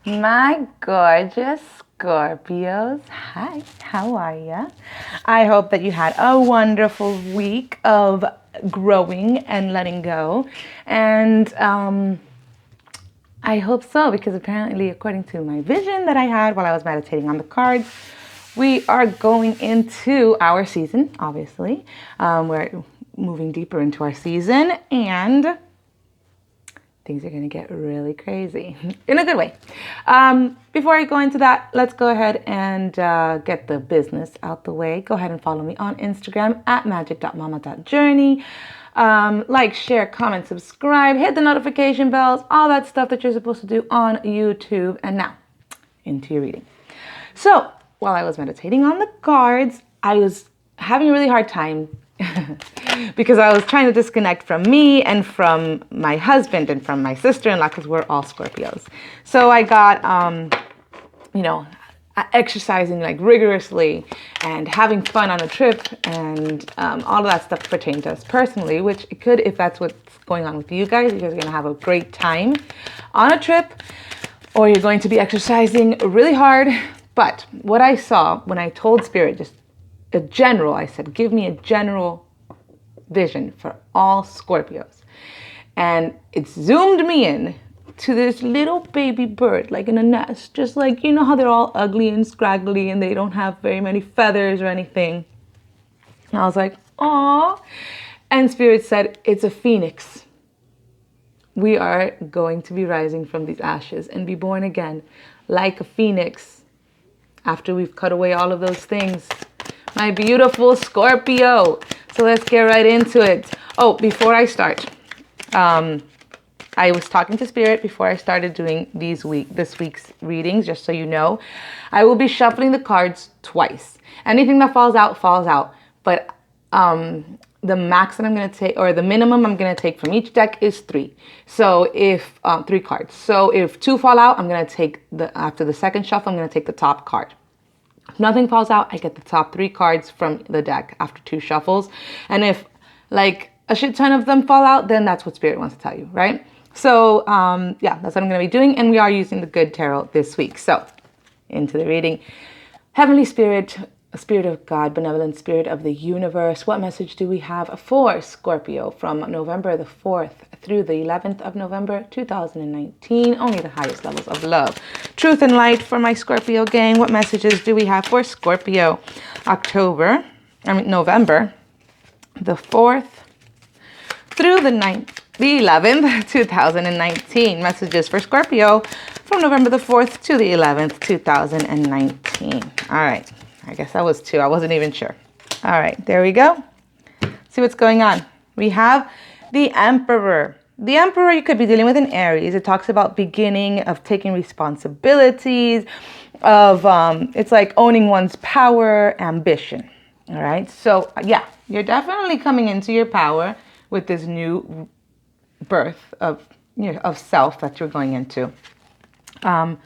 My gorgeous Scorpios. Hi, how are ya? I hope that you had a wonderful week of growing and letting go. And I hope so, because apparently, according to my vision that I had while I was meditating on the cards, we are going into our season, obviously. We're moving deeper into our season, and things are going to get really crazy in a good way. Before I go into that, let's go ahead and get the business out the way. Go ahead and follow me on Instagram at magic.mama.journey. Like, share, comment, subscribe, hit the notification bells, all that stuff that you're supposed to do on YouTube. And now, into your reading. So, while I was meditating on the cards, I was having a really hard time because I was trying to disconnect from me and from my husband and from my sister-in-law, because we're all Scorpios. So I got, exercising like rigorously and having fun on a trip, and all of that stuff pertained to us personally, which it could, if that's what's going on with you guys. You guys are going to have a great time on a trip, or you're going to be exercising really hard. But what I saw when I told Spirit, just a general, I said, give me a general vision for all Scorpios. And it zoomed me in to this little baby bird, like in a nest, just like, you know how they're all ugly and scraggly and they don't have very many feathers or anything. And I was like, aw. And Spirit said, it's a phoenix. We are going to be rising from these ashes and be born again like a phoenix after we've cut away all of those things. My beautiful Scorpio. So let's get right into it. Oh, before I start, I was talking to Spirit before I started doing this week's readings, just so you know. I will be shuffling the cards twice. Anything that falls out, falls out. But the max that I'm going to take, or the minimum I'm going to take from each deck is 3. So if 3 cards. So if 2 fall out, I'm going to take after the second shuffle, I'm going to take the top card. If nothing falls out, I get the top 3 cards from the deck after 2 shuffles. And if like a shit ton of them fall out, then that's what Spirit wants to tell you, right? So yeah, that's what I'm going to be doing. And we are using the Good Tarot this week. So into the reading. Heavenly Spirit, Spirit of God, benevolent Spirit of the universe, what message do we have for Scorpio from November the 4th through the 11th of November 2019? Only the highest levels of love, truth, and light for my Scorpio gang. What messages do we have for Scorpio? November the 4th through the 11th, 2019. Messages for Scorpio from November the 4th to the 11th, 2019. All right. I guess that was 2. I wasn't even sure. All right, there we go. See what's going on. We have the Emperor. The Emperor, you could be dealing with an Aries. It talks about beginning of taking responsibilities, of it's like owning one's power, ambition. All right, so yeah, you're definitely coming into your power with this new birth of self that you're going into. And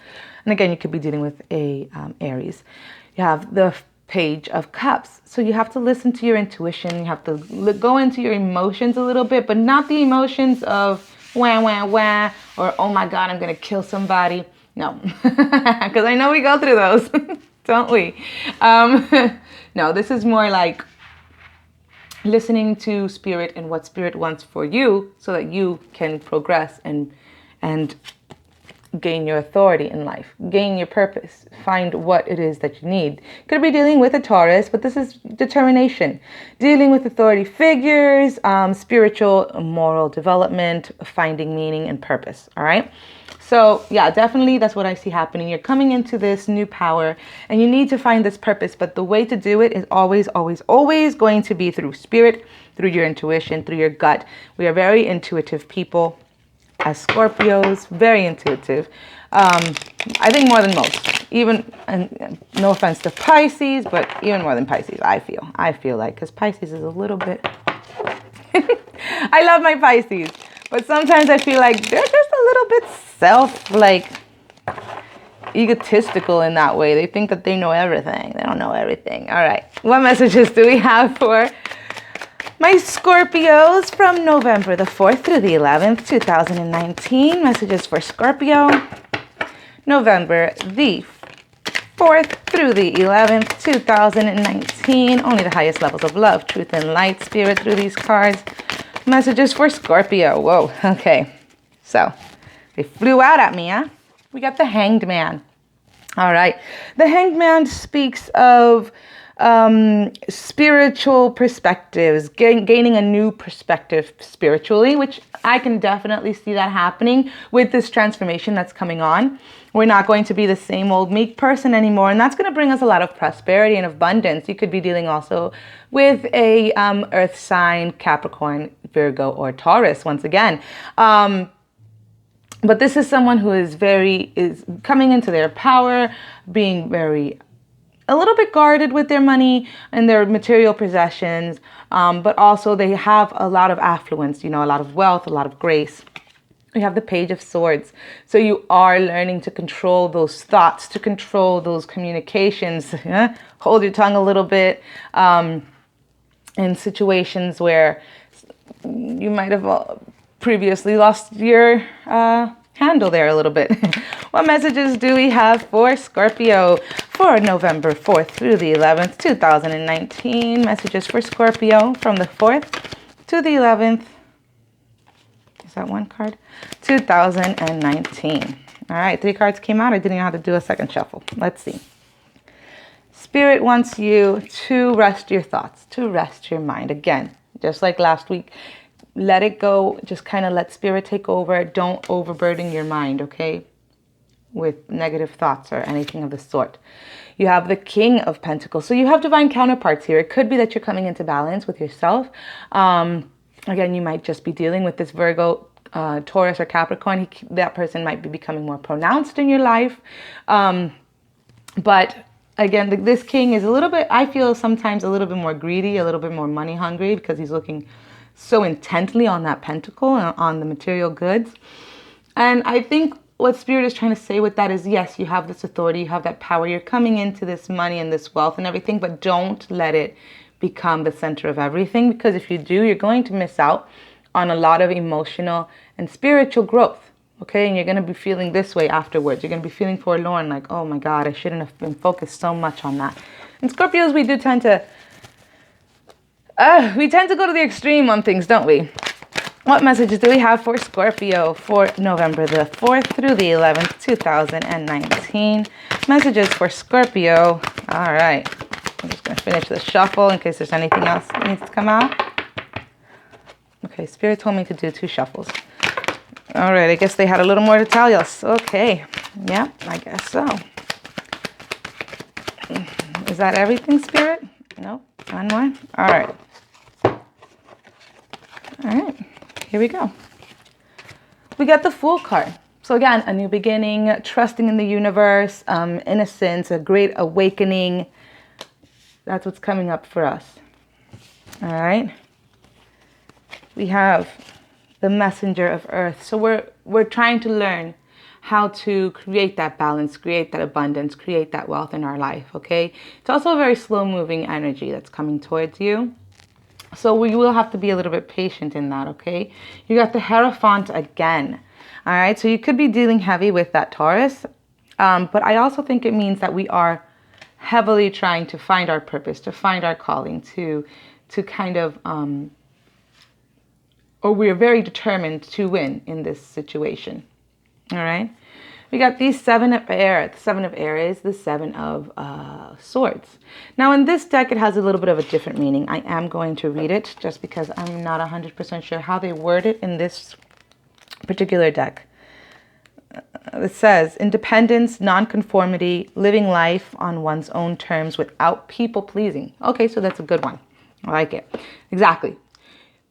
again, you could be dealing with a Aries. You have the Page of Cups. So you have to listen to your intuition. You have to go into your emotions a little bit, but not the emotions of wah, wah, wah, or oh my God, I'm going to kill somebody. No, because I know we go through those, don't we? No, this is more like listening to Spirit and what Spirit wants for you so that you can progress and gain your authority in life, gain your purpose, find what it is that you need. Could be dealing with a Taurus, but this is determination. Dealing with authority figures, spiritual, moral development, finding meaning and purpose. All right. So yeah, definitely that's what I see happening. You're coming into this new power and you need to find this purpose, but the way to do it is always, always, always going to be through Spirit, through your intuition, through your gut. We are very intuitive people. As Scorpios, very intuitive. I think more than most. Even, and no offense to Pisces, but even more than Pisces, I feel like, because Pisces is a little bit... I love my Pisces, but sometimes I feel like they're just a little bit egotistical in that way. They think that they know everything. They don't know everything. All right. What messages do we have for my Scorpios from November the 4th through the 11th, 2019? Messages for Scorpio. November the 4th through the 11th, 2019. Only the highest levels of love, truth, and light, spirit through these cards. Messages for Scorpio. Whoa, okay. So, they flew out at me, huh? We got the Hanged Man. All right. The Hanged Man speaks of spiritual perspectives, gaining a new perspective spiritually, which I can definitely see that happening with this transformation that's coming on. We're not going to be the same old meek person anymore, and that's going to bring us a lot of prosperity and abundance. You could be dealing also with a earth sign, Capricorn, Virgo, or Taurus once again. But this is someone who is coming into their power, being a little bit guarded with their money and their material possessions, but also they have a lot of affluence, a lot of wealth, a lot of grace. We have the Page of Swords. So you are learning to control those thoughts, to control those communications. Hold your tongue a little bit in situations where you might have previously lost your handle there a little bit. What messages do we have for Scorpio for November 4th through the 11th, 2019? Messages for Scorpio from the 4th to the 11th. Is that one card? 2019. All right, 3 cards came out. I didn't know how to do a second shuffle. Let's see. Spirit wants you to rest your thoughts, to rest your mind. Again, just like last week, let it go. Just kind of let Spirit take over. Don't overburden your mind, okay, with negative thoughts or anything of the sort. You have the King of Pentacles. So you have divine counterparts here. It could be that you're coming into balance with yourself. Again, you might just be dealing with this Virgo, Taurus, or Capricorn. That person might be becoming more pronounced in your life. But again, this King is a little bit, I feel sometimes a little bit more greedy, a little bit more money hungry, because he's looking so intently on that pentacle and on the material goods. And I think what Spirit is trying to say with that is, yes, you have this authority, you have that power, you're coming into this money and this wealth and everything, but don't let it become the center of everything, because if you do, you're going to miss out on a lot of emotional and spiritual growth, okay? And you're going to be feeling this way afterwards. You're going to be feeling forlorn, like, oh my God, I shouldn't have been focused so much on that. And Scorpios, we tend to go to the extreme on things, don't we? What messages do we have for Scorpio for November the 4th through the 11th, 2019? Messages for Scorpio. All right. I'm just going to finish the shuffle in case there's anything else that needs to come out. Okay, Spirit told me to do 2 shuffles. All right, I guess they had a little more to tell us. Okay. Yeah, I guess so. Is that everything, Spirit? No? One more? All right. All right. Here we go. We got the Fool card. So again, a new beginning, trusting in the universe, innocence, a great awakening. That's what's coming up for us. All right. We have the Messenger of Earth. So we're trying to learn how to create that balance, create that abundance, create that wealth in our life, okay? It's also a very slow-moving energy that's coming towards you. So we will have to be a little bit patient in that, okay? You got the Hierophant again, all right? So you could be dealing heavy with that Taurus, but I also think it means that we are heavily trying to find our purpose, to find our calling, to kind of, or we're very determined to win in this situation, all right? We got the 7 of Air. The 7 of Air is the 7 of Swords. Now, in this deck, it has a little bit of a different meaning. I am going to read it just because I'm not 100% sure how they word it in this particular deck. It says, independence, nonconformity, living life on one's own terms without people pleasing. Okay, so that's a good one. I like it. Exactly.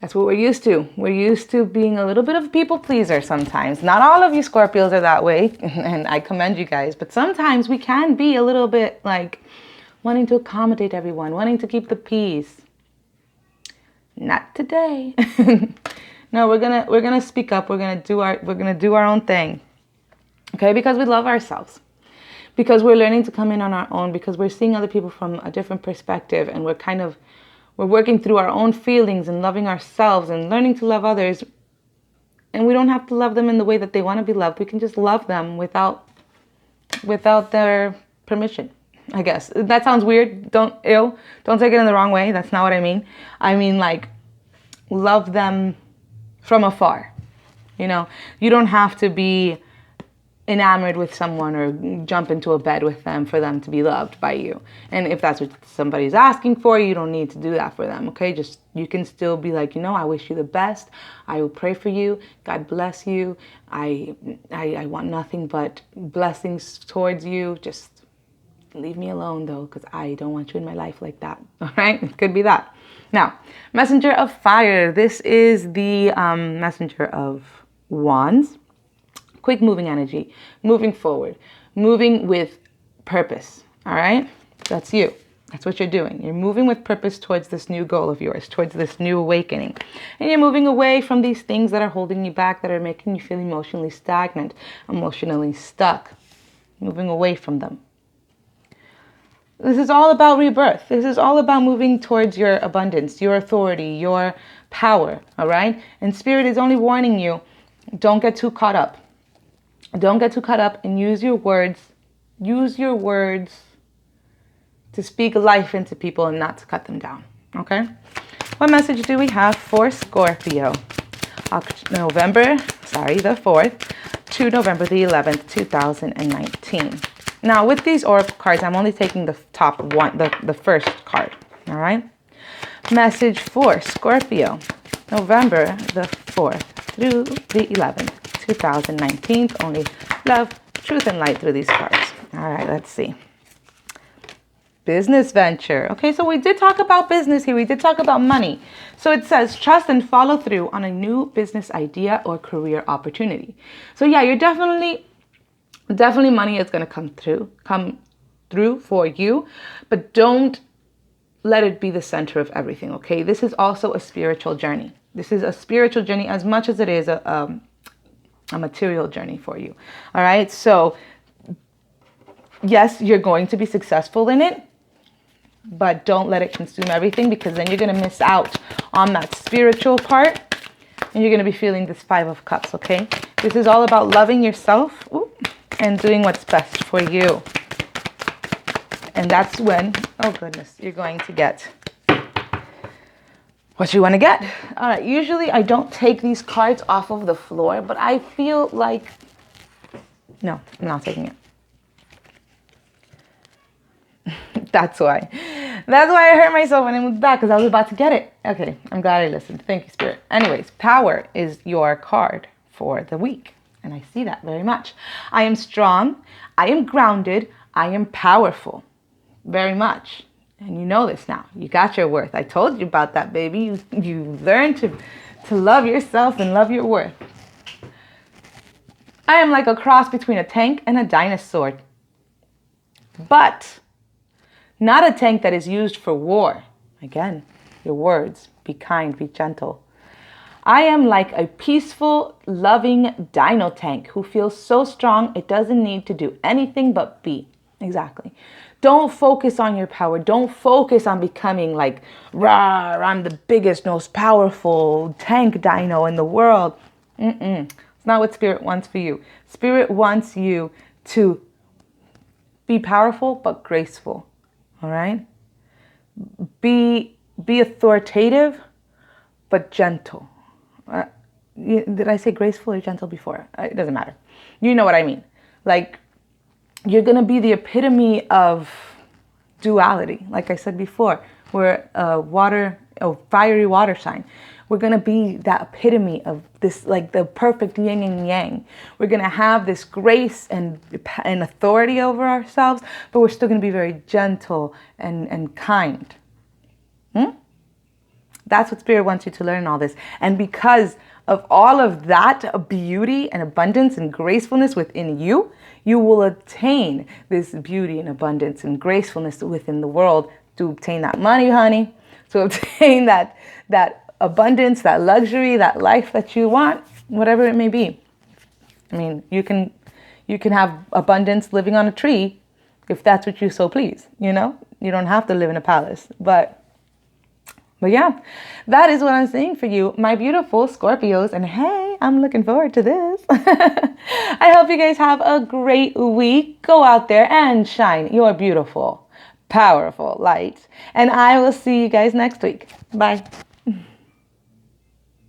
That's what we're used to. We're used to being a little bit of a people pleaser sometimes. Not all of you Scorpios are that way, and I commend you guys, but sometimes we can be a little bit like wanting to accommodate everyone, wanting to keep the peace. Not today. No, we're gonna speak up. We're gonna do our own thing. Okay, because we love ourselves. Because we're learning to come in on our own, because we're seeing other people from a different perspective, and we're working through our own feelings and loving ourselves and learning to love others. And we don't have to love them in the way that they want to be loved. We can just love them without without their permission, I guess. That sounds weird. Don't take it in the wrong way. That's not what I mean. I mean, like, love them from afar. You know, you don't have to be enamored with someone or jump into a bed with them for them to be loved by you. And if that's what somebody's asking for, you don't need to do that for them, okay? Just, you can still be like, you know, I wish you the best. I will pray for you. God bless you. I want nothing but blessings towards you. Just leave me alone, though, because I don't want you in my life like that, all right? It could be that. Now, messenger of fire. This is the messenger of wands. Quick moving energy, moving forward, moving with purpose, all right? That's you. That's what you're doing. You're moving with purpose towards this new goal of yours, towards this new awakening. And you're moving away from these things that are holding you back, that are making you feel emotionally stagnant, emotionally stuck. Moving away from them. This is all about rebirth. This is all about moving towards your abundance, your authority, your power, all right? And Spirit is only warning you, don't get too caught up. Don't get too caught up, and use your words. Use your words to speak life into people and not to cut them down, okay? What message do we have for Scorpio? November the 4th to November the 11th, 2019. Now, with these oracle cards, I'm only taking the top one, the first card, all right? Message for Scorpio, November the 4th through the 11th. 2019. Only love, truth, and light through these cards. All right, let's see. Business venture. Okay, so we did talk about business here. We did talk about money. So it says, trust and follow through on a new business idea or career opportunity. So yeah, you're definitely money is going to come through for you, but don't let it be the center of everything, okay? This is also a spiritual journey. This is a spiritual journey as much as it is a material journey for you. All right. So yes, you're going to be successful in it, but don't let it consume everything, because then you're going to miss out on that spiritual part and you're going to be feeling this 5 of Cups. Okay. This is all about loving yourself and doing what's best for you. And that's when, oh goodness, you're going to get what you want to get. All right, usually I don't take these cards off of the floor, but I feel like, no, I'm not taking it. That's why I hurt myself when I moved back, because I was about to get it. Okay, I'm glad I listened. Thank you, Spirit. Anyways, power is your card for the week, and I see that very much. I am strong. I am grounded. I am powerful. Very much. And you know this now. You got your worth. I told you about that, baby. You learn to love yourself and love your worth. I am like a cross between a tank and a dinosaur. But not a tank that is used for war. Again, your words. Be kind, be gentle. I am like a peaceful, loving dino tank who feels so strong it doesn't need to do anything but be. Exactly. Don't focus on your power. Don't focus on becoming like, rah, I'm the biggest, most powerful tank dino in the world. It's not what Spirit wants for you. Spirit wants you to be powerful but graceful. All right? Be authoritative but gentle. Did I say graceful or gentle before? It doesn't matter. You know what I mean. Like, you're going to be the epitome of duality. Like I said before, we're a fiery water sign. We're going to be that epitome of this, like the perfect yin and yang. We're going to have this grace and authority over ourselves, but we're still going to be very gentle and kind. That's what Spirit wants you to learn in all this. And because of all of that beauty and abundance and gracefulness within you, you will obtain this beauty and abundance and gracefulness within the world to obtain that money, honey, to obtain that abundance, that luxury, that life that you want, whatever it may be. I mean, you can have abundance living on a tree if that's what you so please, you know? You don't have to live in a palace, but But yeah, that is what I'm saying for you, my beautiful Scorpios. And hey, I'm looking forward to this. I hope you guys have a great week. Go out there and shine your beautiful, powerful light. And I will see you guys next week. Bye.